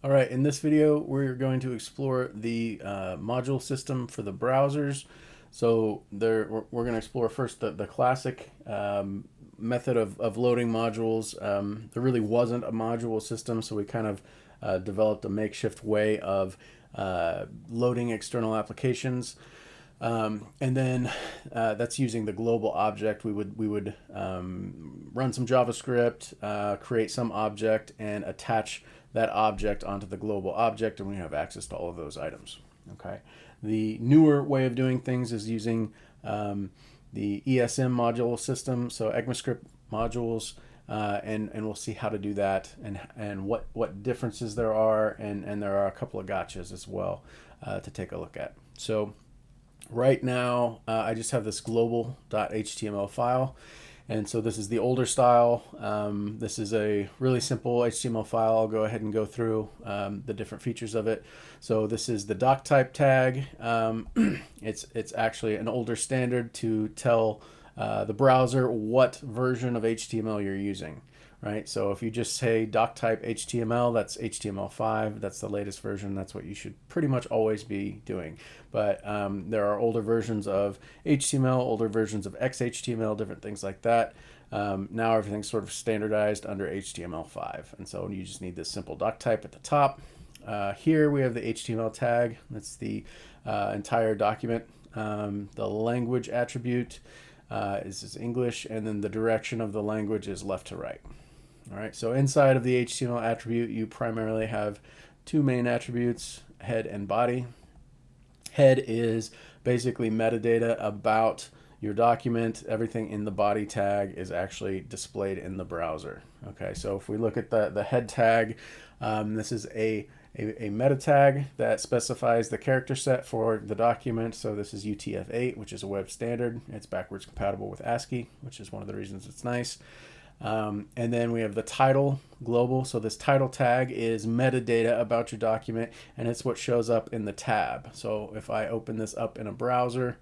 All right, in this video, we're going to explore the module system for the browsers. So we're going to explore first the classic method of loading modules. There really wasn't a module system, so we kind of developed a makeshift way of loading external applications. And then that's using the global object. We would run some JavaScript, create some object, and attach that object onto the global object, and we have access to all of those items. Okay. The newer way of doing things is using the ESM module system, so ECMAScript modules, and we'll see how to do that and what differences there are, and there are a couple of gotchas as well to take a look at. So right now, I just have this global.html file. And so this is the older style. This is a really simple HTML file. I'll go ahead and go through the different features of it. So this is the doc type tag. It's actually an older standard to tell the browser what version of HTML you're using. Right, so if you just say doc type HTML, that's HTML5. That's the latest version. That's what you should pretty much always be doing. But there are older versions of HTML, older versions of XHTML, different things like that. Now everything's sort of standardized under HTML5, and so you just need this simple doc type at the top. Here we have the HTML tag. That's the entire document. The language attribute is English, and then the direction of the language is left to right. All right, so inside of the HTML attribute, you primarily have two main attributes, head and body. Head is basically metadata about your document. Everything in the body tag is actually displayed in the browser. Okay, so if we look at the head tag, this is a meta tag that specifies the character set for the document. So this is UTF-8, which is a web standard. It's backwards compatible with ASCII, which is one of the reasons it's nice. And then we have the title global. So this title tag is metadata about your document, and it's what shows up in the tab. So if I open this up in a browser,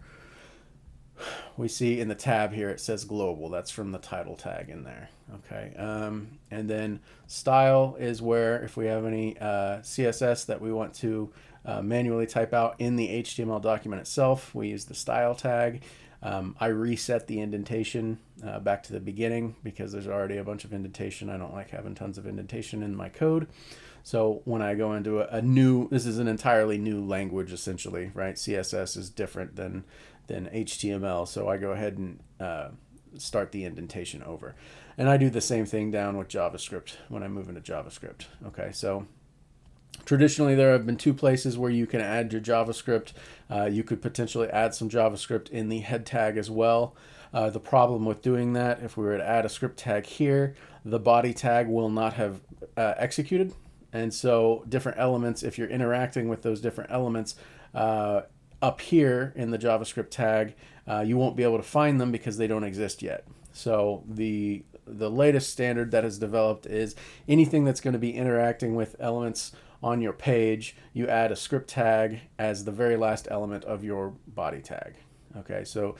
we see in the tab here it says global. That's from the title tag in there. Okay, and then style is where if we have any CSS that we want to manually type out in the HTML document itself, we use the style tag. I reset the indentation back to the beginning because there's already a bunch of indentation. I don't like having tons of indentation in my code. So when I go into this is an entirely new language essentially, right? CSS is different than HTML. So I go ahead and start the indentation over. And I do the same thing down with JavaScript when I move into JavaScript. Okay, so traditionally, there have been two places where you can add your JavaScript. You could potentially add some JavaScript in the head tag as well. The problem with doing that, if we were to add a script tag here, the body tag will not have executed. And so different elements, if you're interacting with those different elements up here in the JavaScript tag, you won't be able to find them because they don't exist yet. So the latest standard that is developed is anything that's going to be interacting with elements on your page, you add a script tag as the very last element of your body tag. Okay, so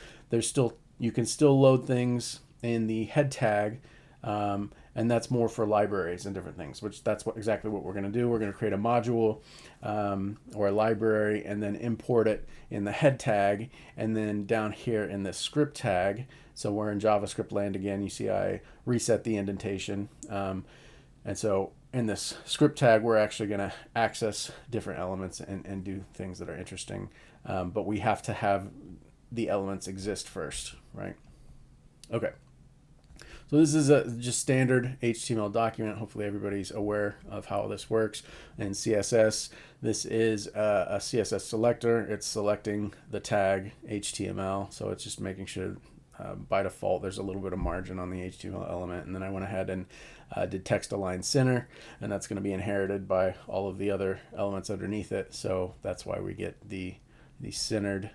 you can still load things in the head tag, and that's more for libraries and different things, which that's exactly what we're going to do. We're going to create a module or a library and then import it in the head tag, and then down here in the script tag. So we're in JavaScript land again. You see I reset the indentation, and so in this script tag, we're actually going to access different elements and do things that are interesting. But we have to have the elements exist first, right? Okay. So this is a just standard HTML document. Hopefully everybody's aware of how this works. In CSS, this is a CSS selector. It's selecting the tag HTML. So it's just making sure by default there's a little bit of margin on the HTML element, and then I went ahead and did text align center, and that's going to be inherited by all of the other elements underneath it. So that's why we get the centered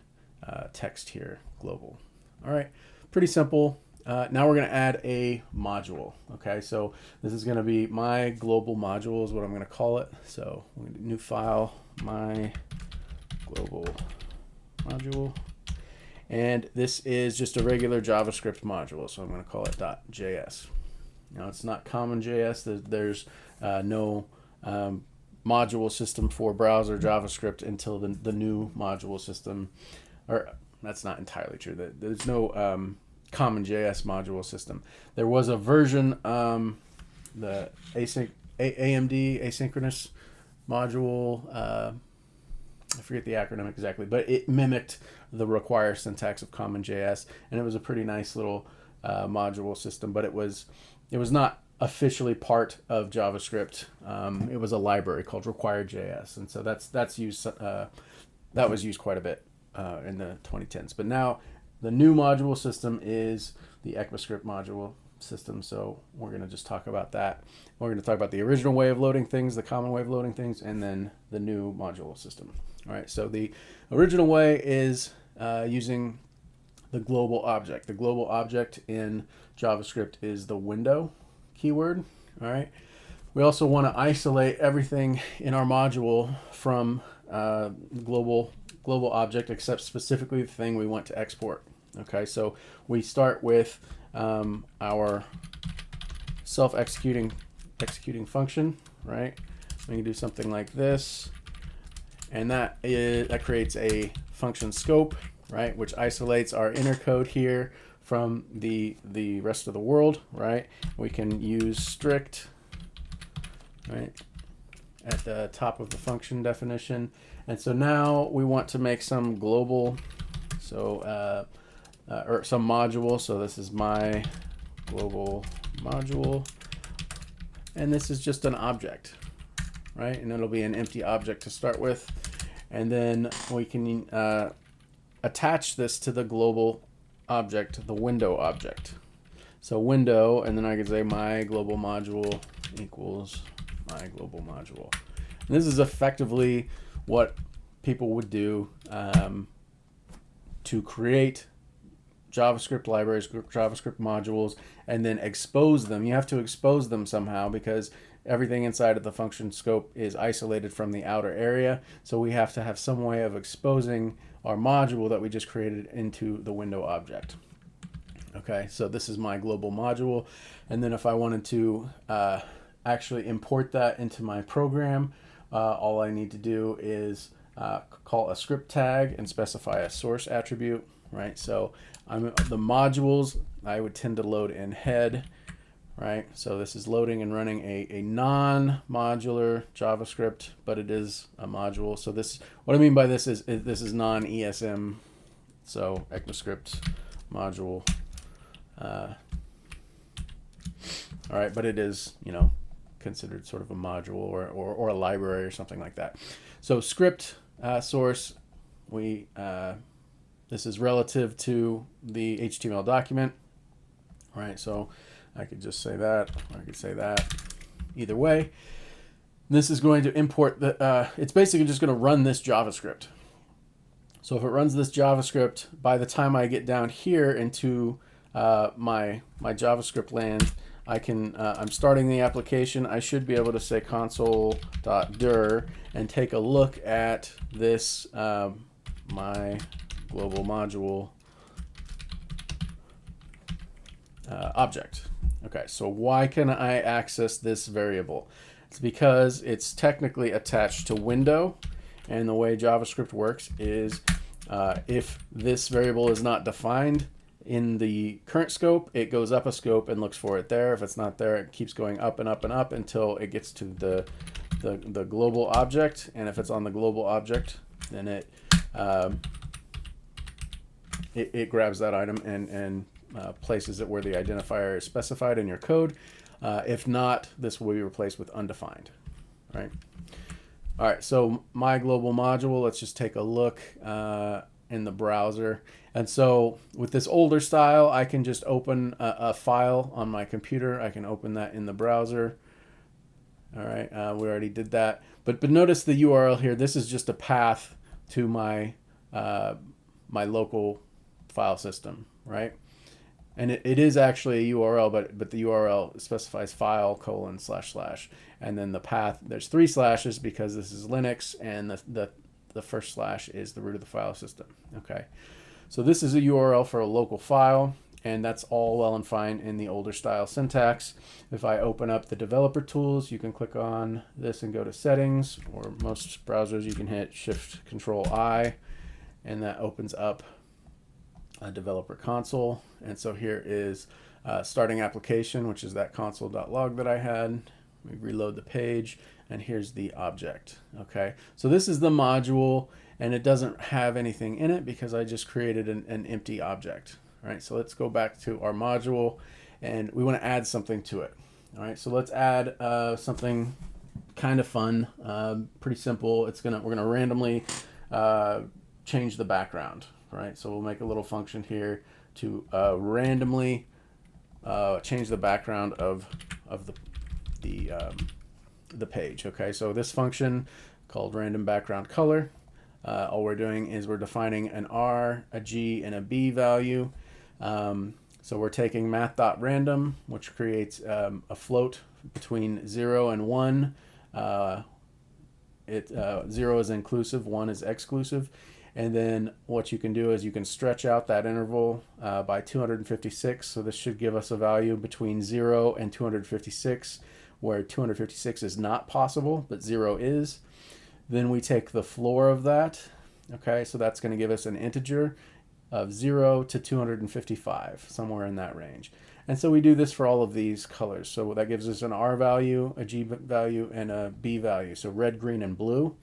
text here, global. All right, pretty simple. Now we're going to add a module. Okay, so this is going to be my global module is what I'm going to call it. So new file, my global module. And this is just a regular JavaScript module, so I'm going to call it .js. Now it's not common JS. There's no module system for browser JavaScript until the new module system, or that's not entirely true. There's no common JS module system. There was a version, the AMD asynchronous module. I forget the acronym exactly, but it mimicked the require syntax of common JS, and it was a pretty nice little module system. But it was not officially part of JavaScript. It was a library called require.js, and so that's used. That was used quite a bit in the 2010s. But now the new module system is the ECMAScript module system. So we're going to just talk about that. We're going to talk about the original way of loading things, the common way of loading things, and then the new module system. All right. So the original way is using the global object. The global object in JavaScript is the window keyword. All right. We also want to isolate everything in our module from global object except specifically the thing we want to export. Okay, so we start with our executing function, right? We can do something like this, and that creates a function scope, right, which isolates our inner code here from the rest of the world, right? We can use strict, right, at the top of the function definition. And so now we want to make some global, or some module. So this is my global module, and this is just an object, right? And it'll be an empty object to start with. And then we can attach this to the global object, the window object. So window, and then I can say my global module equals my global module. And this is effectively what people would do to create JavaScript libraries, JavaScript modules, and then expose them. You have to expose them somehow because everything inside of the function scope is isolated from the outer area. So we have to have some way of exposing our module that we just created into the window object. Okay, so this is my global module. And then if I wanted to actually import that into my program, all I need to do is call a script tag and specify a source attribute, right? So the modules I would tend to load in head, right? So this is loading and running a non-modular JavaScript, but it is a module. So this, what I mean by this is this is non-ESM, so ECMAScript module. All right, but it is, considered sort of a module or a library or something like that. So script source, this is relative to the HTML document, right? So I could just say that, or I could say that, either way. This is going to import it's basically just going to run this JavaScript. So if it runs this JavaScript, by the time I get down here into my JavaScript land, I'm starting the application. I should be able to say console.dir and take a look at this, my global module object. Okay, so why can I access this variable? It's because it's technically attached to window, and the way JavaScript works is if this variable is not defined in the current scope, it goes up a scope and looks for it there. If it's not there, it keeps going up and up and up until it gets to the global object. And if it's on the global object, then it grabs that item and places it where the identifier is specified in your code. If not, this will be replaced with undefined, right? All right, so my global module, let's just take a look in the browser. And so with this older style, I can just open a file on my computer. I can open that in the browser. All right, we already did that. But notice the URL here. This is just a path to my my local file system, right? And it is actually a URL, but the URL specifies file : / and then the path, there's 3 slashes because this is Linux, and the first slash is the root of the file system. Okay, so this is a URL for a local file, And that's all well and fine in the older style syntax. If I open up the developer tools, you can click on this and go to settings, or most browsers you can hit Shift Control I, and that opens up a developer console. And so here is starting application, which is that console.log that I had. We reload the page, and here's the object. Okay, so this is the module, and it doesn't have anything in it because I just created an empty object. All right, so let's go back to our module, and we want to add something to it. All right, so let's add something kind of fun, pretty simple. We're gonna randomly change the background. All right, so we'll make a little function here to randomly change the background of the page. Okay, so this function called random background color. All we're doing is we're defining an R, a G, and a B value. So we're taking math.random, which creates a float between 0 and 1. 0 is inclusive, 1 is exclusive. And then what you can do is you can stretch out that interval by 256. So this should give us a value between 0 and 256, where 256 is not possible, but 0 is. Then we take the floor of that. Okay, so that's going to give us an integer of 0 to 255, somewhere in that range. And so we do this for all of these colors. So that gives us an R value, a G value, and a B value. So red, green, and blue.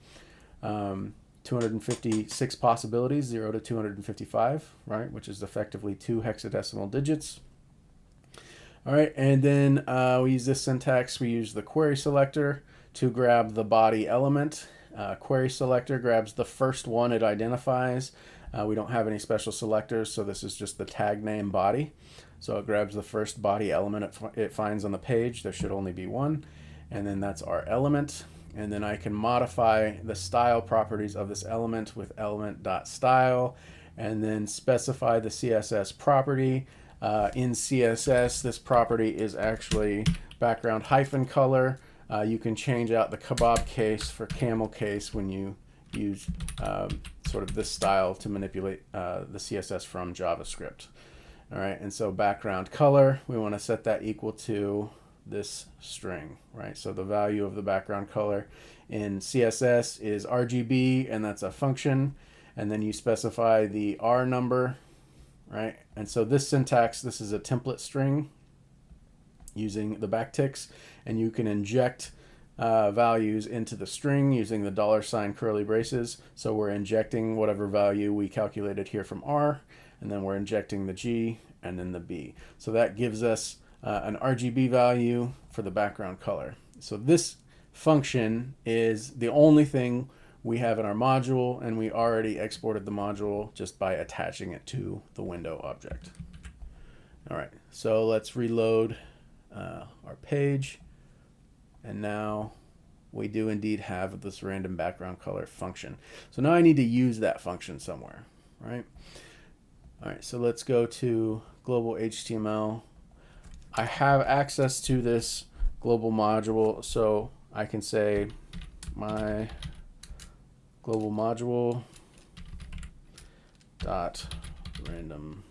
256 possibilities, 0 to 255, right? Which is effectively 2 hexadecimal digits. All right, and then we use this syntax. We use the query selector to grab the body element. Query selector grabs the first one it identifies. We don't have any special selectors, so this is just the tag name body. So it grabs the first body element it finds on the page. There should only be one, and then that's our element. And then I can modify the style properties of this element with element.style, and then specify the CSS property. In CSS, this property is actually background hyphen color. You can change out the kebab case for camel case when you use sort of this style to manipulate the CSS from JavaScript. All right, and so background color, we want to set that equal to this string, right? So the value of the background color in CSS is RGB, and that's a function. And then you specify the R number, right? And so this syntax, this is a template string using the backticks, and you can inject values into the string using the $ curly braces. So we're injecting whatever value we calculated here from R, and then we're injecting the G and then the B. So that gives us an RGB value for the background color. So this function is the only thing we have in our module, and we already exported the module just by attaching it to the window object. All right, so let's reload our page, and now we do indeed have this random background color function. So now I need to use that function somewhere, right? All right, so let's go to global HTML. I have access to this global module, so I can say my global module dot random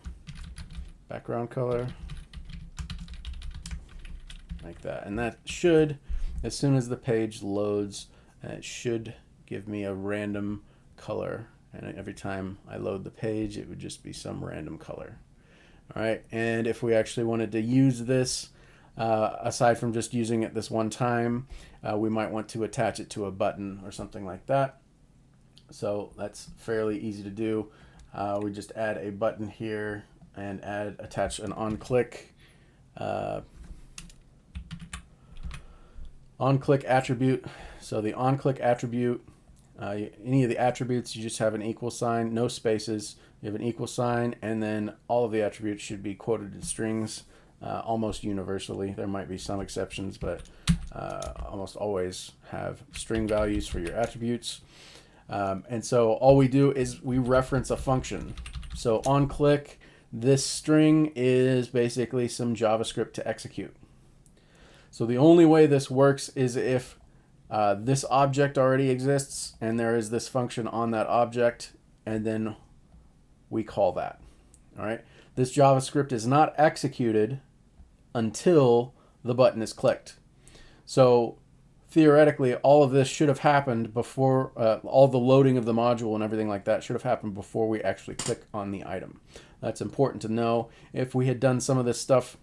background color, like that. And that should, as soon as the page loads, it should give me a random color. And every time I load the page, it would just be some random color. All right, and if we actually wanted to use this, aside from just using it this one time, we might want to attach it to a button or something like that. So that's fairly easy to do. We just add a button here and attach an on-click attribute. So the on-click attribute, any of the attributes, you just have an equal sign, no spaces. You have an equal sign, and then all of the attributes should be quoted in strings almost universally. There might be some exceptions, but almost always have string values for your attributes. And so all we do is we reference a function. So on click, this string is basically some JavaScript to execute. So the only way this works is if this object already exists and there is this function on that object, and then we call that. All right. this JavaScript is not executed until the button is clicked. So theoretically, all of this should have happened before, all the loading of the module and everything like that should have happened before we actually click on the item. That's important to know. If we had done some of this stuff,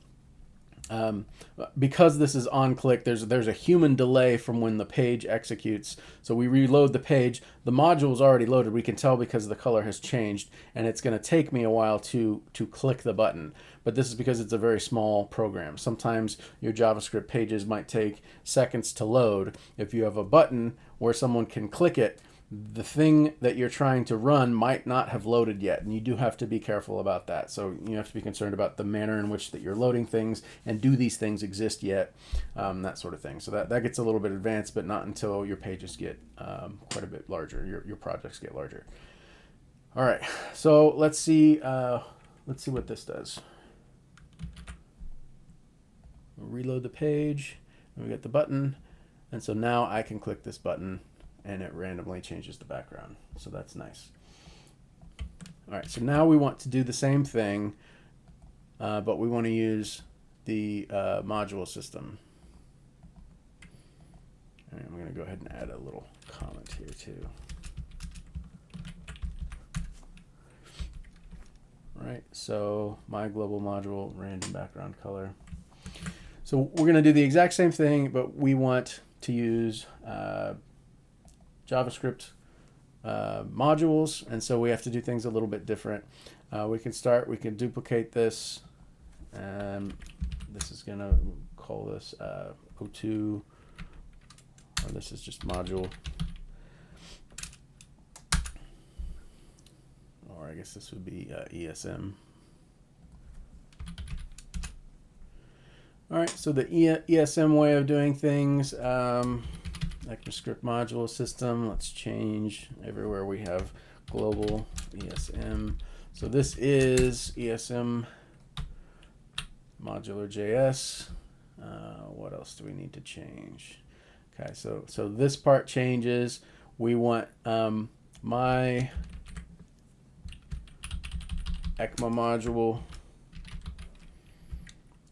because this is on click, there's a human delay from when the page executes. So we reload the page, the module is already loaded. We can tell because the color has changed, and it's going to take me a while to click the button. But this is because it's a very small program. Sometimes your JavaScript pages might take seconds to load. If you have a button where someone can click it, the thing that you're trying to run might not have loaded yet, and you do have to be careful about that. So you have to be concerned about the manner in which that you're loading things, and do these things exist yet, that sort of thing. So that gets a little bit advanced, but not until your pages get quite a bit larger, your projects get larger. All right, so let's see what this does. We'll reload the page, and we get the button, and so now I can click this button and it randomly changes the background. So that's nice. All right, so now we want to do the same thing, but we want to use the module system. All right, I'm going to go ahead and add a little comment here too. All right, so my global module, random background color. So we're going to do the exact same thing, but we want to use JavaScript modules, and so we have to do things a little bit different. We can duplicate this, and this is going to call this O2, or this is just module, or I guess this would be ESM. All right, so the ESM way of doing things, ECMAScript module system, let's change everywhere we have global ESM. So this is ESM modular JS. What else do we need to change? Okay, so this part changes. We want my ECMA module.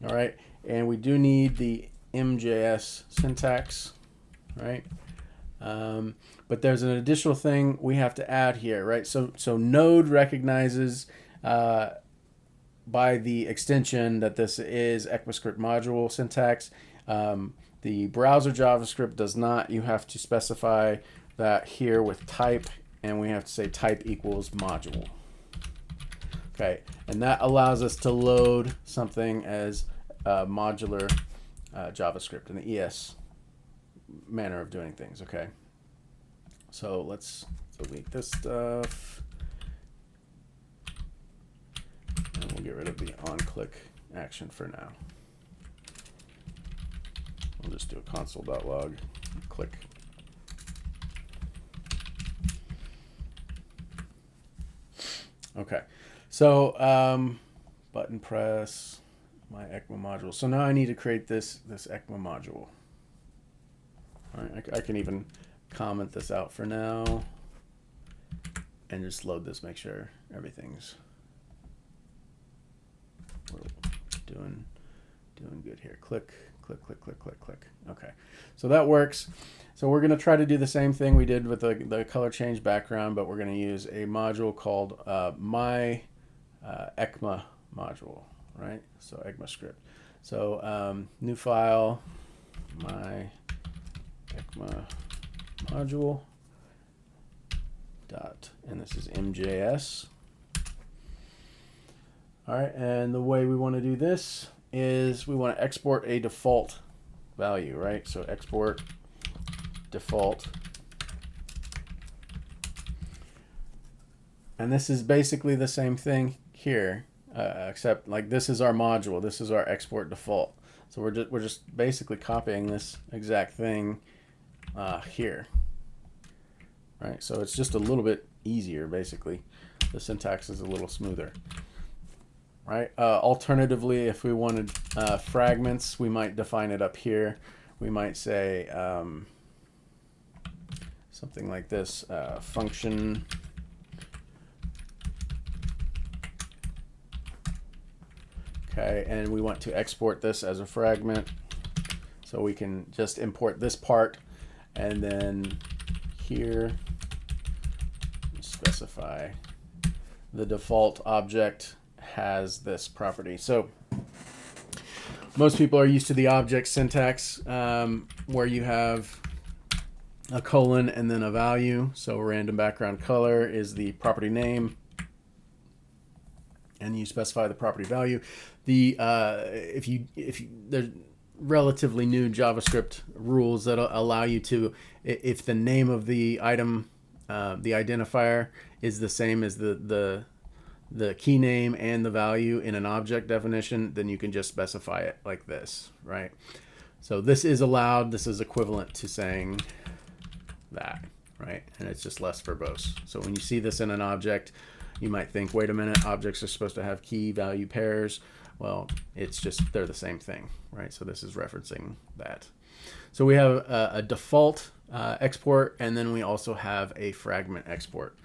All right, and we do need the MJS syntax, right? But there's an additional thing we have to add here, right? So Node recognizes by the extension that this is ECMAScript module syntax. The browser JavaScript does not. You have to specify that here with type, and we have to say type equals module. Okay, and that allows us to load something as modular JavaScript in the ES manner of doing things. Okay, so let's delete this stuff, and we'll get rid of the on-click action for now. We'll just do a console.log click. Okay, so button press, my ECMA module. So now I need to create this ECMA module. All right, I can even comment this out for now and just load this, make sure everything's doing good here. Click, click, click, click, click, click. Okay, so that works. So we're going to try to do the same thing we did with the color change background, but we're going to use a module called my ECMA module, right? So ECMAScript. So new file, my ECMA module dot, and this is MJS. All right, and the way we want to do this is we want to export a default value, right? So export default, and this is basically the same thing here, except like this is our module, this is our export default. So we're just basically copying this exact thing here, right? So it's just a little bit easier, basically. The syntax is a little smoother, right? Alternatively, if we wanted fragments, we might define it up here. We might say something like this, function Okay, and we want to export this as a fragment. So we can just import this part, and then here specify the default object has this property. So most people are used to the object syntax where you have a colon and then a value. So random background color is the property name, and you specify the property value. The if you there's relatively new JavaScript rules that allow you to, if the name of the item, the identifier is the same as the key name and the value in an object definition, then you can just specify it like this, right? So this is allowed. This is equivalent to saying that, right? And it's just less verbose. So when you see this in an object, you might think, wait a minute, objects are supposed to have key value pairs. Well, it's just, they're the same thing, right? So this is referencing that. So we have a default export, and then we also have a fragment export.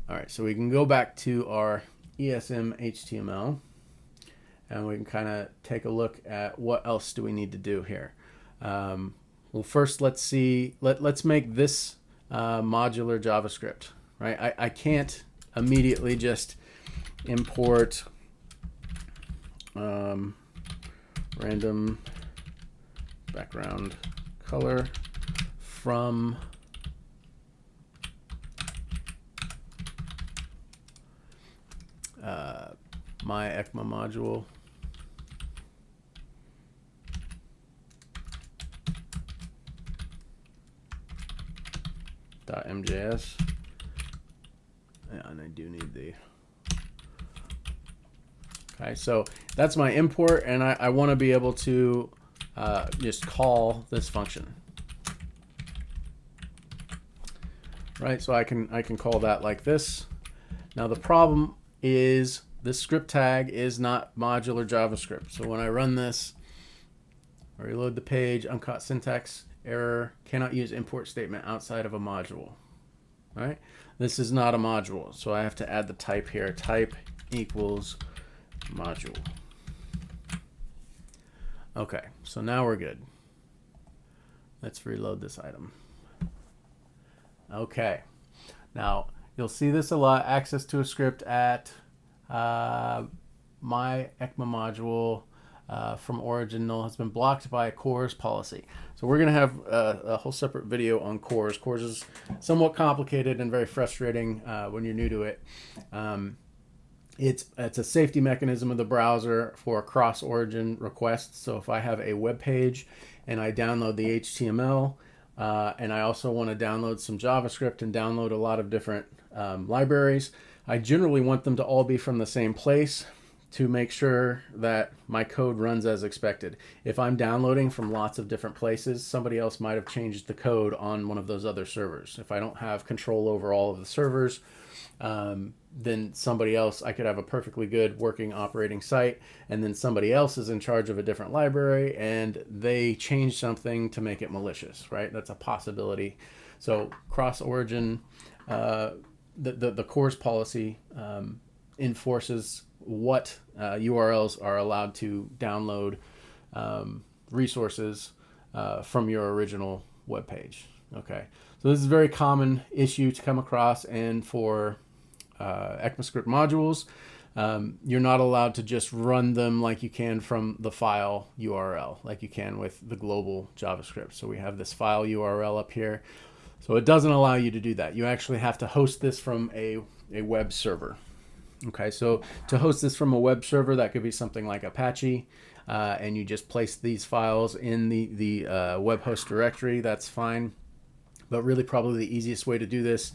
All right, so we can go back to our ECMAScript, and we can kind of take a look at what else do we need to do here. Well, first let's make this modular JavaScript, right? I can't immediately just import random background color from my ECMA module .mjs. Yeah, and I do need the. Okay, so that's my import, and I want to be able to just call this function. Right, so I can call that like this. Now the problem is this script tag is not modular JavaScript. So when I run this, I reload the page, uncaught syntax error, cannot use import statement outside of a module. Right? This is not a module, so I have to add the type here. Type equals module. Okay, so now we're good. Let's reload this item. Okay, now you'll see this a lot. Access to a script at my ECMA module from origin null has been blocked by a CORS policy. So we're going to have a whole separate video on CORS. CORS is somewhat complicated and very frustrating when you're new to it. It's a safety mechanism of the browser for cross-origin requests. So if I have a web page and I download the HTML, and I also want to download some JavaScript and download a lot of different libraries, I generally want them to all be from the same place to make sure that my code runs as expected. If I'm downloading from lots of different places, somebody else might have changed the code on one of those other servers. If I don't have control over all of the servers, then somebody else, I could have a perfectly good working operating site, and then somebody else is in charge of a different library and they change something to make it malicious, right? That's a possibility. So cross-origin, the CORS policy enforces what URLs are allowed to download resources from your original web page. Okay, so this is a very common issue to come across, and for ECMAScript modules, you're not allowed to just run them like you can from the file URL, like you can with the global JavaScript. So we have this file URL up here. So it doesn't allow you to do that. You actually have to host this from a web server. Okay, so to host this from a web server, that could be something like Apache, and you just place these files in the web host directory. That's fine. But really probably the easiest way to do this,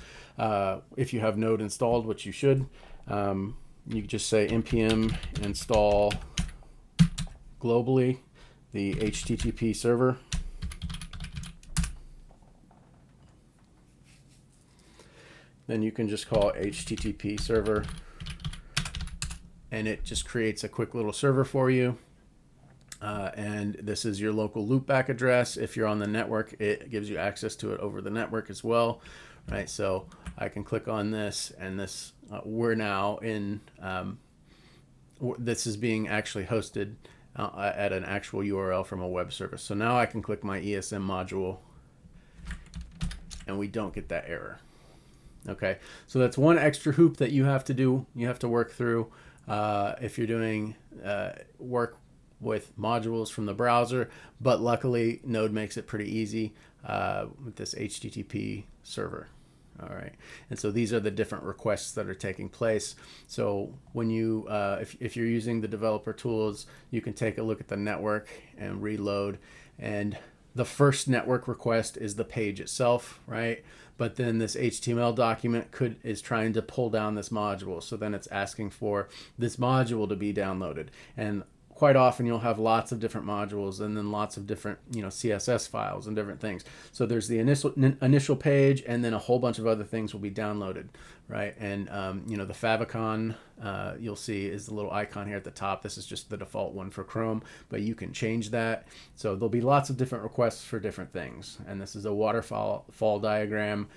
if you have Node installed, which you should, you just say npm install globally the HTTP server. Then you can just call HTTP server, and it just creates a quick little server for you. And this is your local loopback address. If you're on the network, it gives you access to it over the network as well, right? So I can click on this, and this we're now in this is being actually hosted at an actual URL from a web service. So now I can click my ESM module and we don't get that error. Okay, so that's one extra hoop that you have to do. You have to work through if you're doing work with modules from the browser, but luckily Node makes it pretty easy with this HTTP server. All right, and so these are the different requests that are taking place. So when you, if you're using the developer tools, you can take a look at the network and reload. And the first network request is the page itself, right? But then this HTML document is trying to pull down this module. So then it's asking for this module to be downloaded. And quite often you'll have lots of different modules and then lots of different, CSS files and different things. So there's the initial page, and then a whole bunch of other things will be downloaded, right? And the favicon you'll see is the little icon here at the top. This is just the default one for Chrome, but you can change that. So there'll be lots of different requests for different things. And this is a waterfall diagram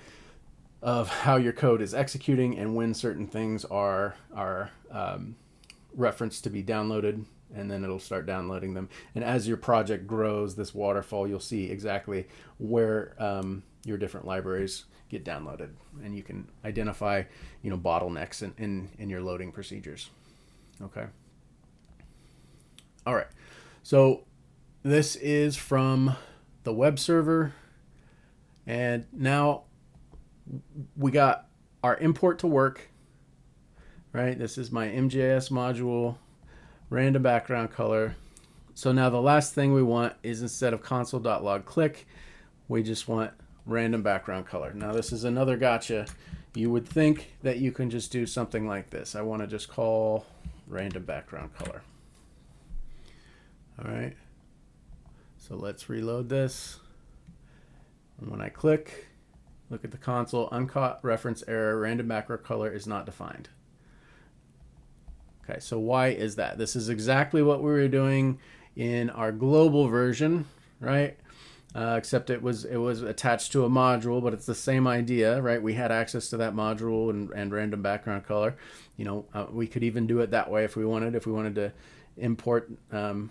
of how your code is executing and when certain things are referenced to be downloaded, and then it'll start downloading them. And as your project grows, this waterfall, you'll see exactly where your different libraries get downloaded, and you can identify bottlenecks in your loading procedures. Okay. All right, so this is from the web server, and now we got our import to work, right? This is my MJS module, random background color. So now the last thing we want is, instead of console.log click, we just want random background color. Now this is another gotcha. You would think that you can just do something like this. I want to just call random background color. All right. So let's reload this. And when I click, look at the console, uncaught reference error, random background color is not defined. Okay, so why is that? This is exactly what we were doing in our global version, right? Except it was attached to a module, but it's the same idea, right? We had access to that module and random background color. We could even do it that way if we wanted. If we wanted to import the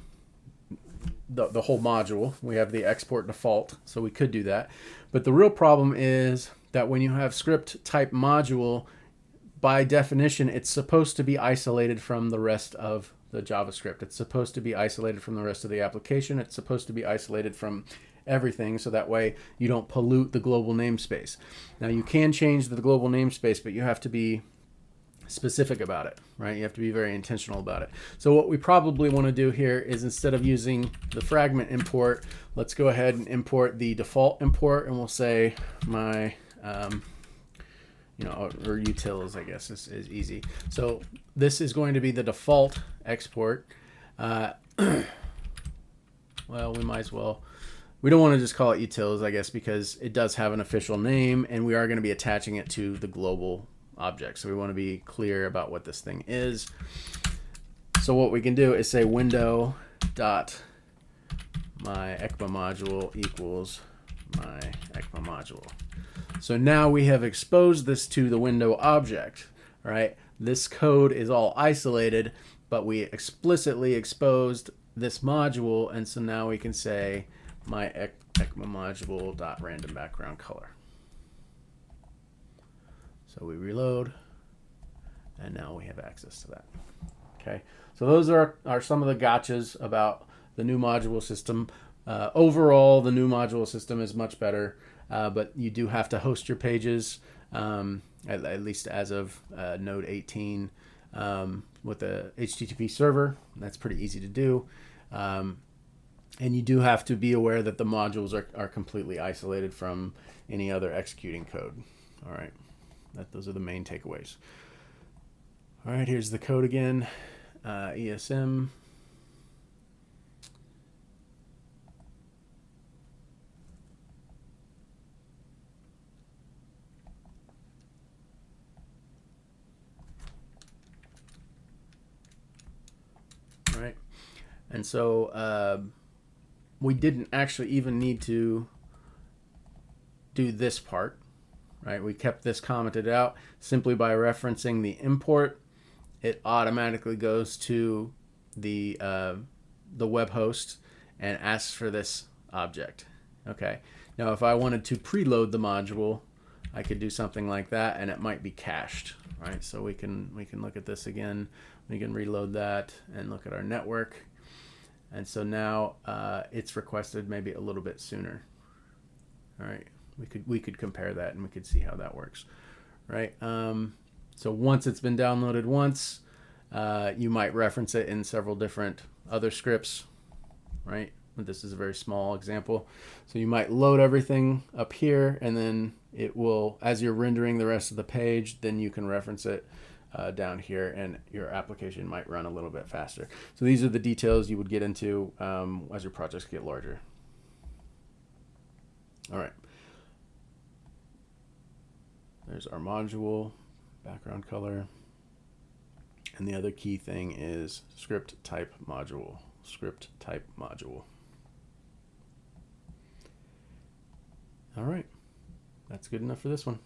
whole module, we have the export default, so we could do that. But the real problem is that when you have script type module, by definition, it's supposed to be isolated from the rest of the JavaScript. It's supposed to be isolated from the rest of the application. It's supposed to be isolated from everything, so that way you don't pollute the global namespace. Now you can change the global namespace, but you have to be specific about it, right? You have to be very intentional about it. So what we probably want to do here is, instead of using the fragment import, let's go ahead and import the default import, and we'll say my or utils, I guess is easy. So this is going to be the default export. Well, we might as well. We don't want to just call it utils, I guess, because it does have an official name, and we are going to be attaching it to the global object. So we want to be clear about what this thing is. So what we can do is say window dot my ECMA module equals my ECMA module. So now we have exposed this to the window object, right? This code is all isolated, but we explicitly exposed this module, and so now we can say my ECMA module dot random background color. So we reload, and now we have access to that. Okay, so those are some of the gotchas about the new module system. Overall, the new module system is much better. But you do have to host your pages, at least as of Node 18, with a HTTP server. That's pretty easy to do. And you do have to be aware that the modules are completely isolated from any other executing code. All right, those are the main takeaways. All right, here's the code again, ESM. Right, and so we didn't actually even need to do this part, right? We kept this commented out simply by referencing the import it automatically goes to the web host and asks for this object. Okay. Now, if I wanted to preload the module, I could do something like that, and it might be cached, right? So we can look at this again. We can reload that and look at our network. And so now it's requested maybe a little bit sooner. All right, we could compare that and we could see how that works, right? So once it's been downloaded once, you might reference it in several different other scripts, right? This is a very small example. So you might load everything up here, and then it will, as you're rendering the rest of the page, then you can reference it down here, and your application might run a little bit faster. So these are the details you would get into as your projects get larger. All right. There's our module, background color. And the other key thing is script type module, script type module. All right, that's good enough for this one.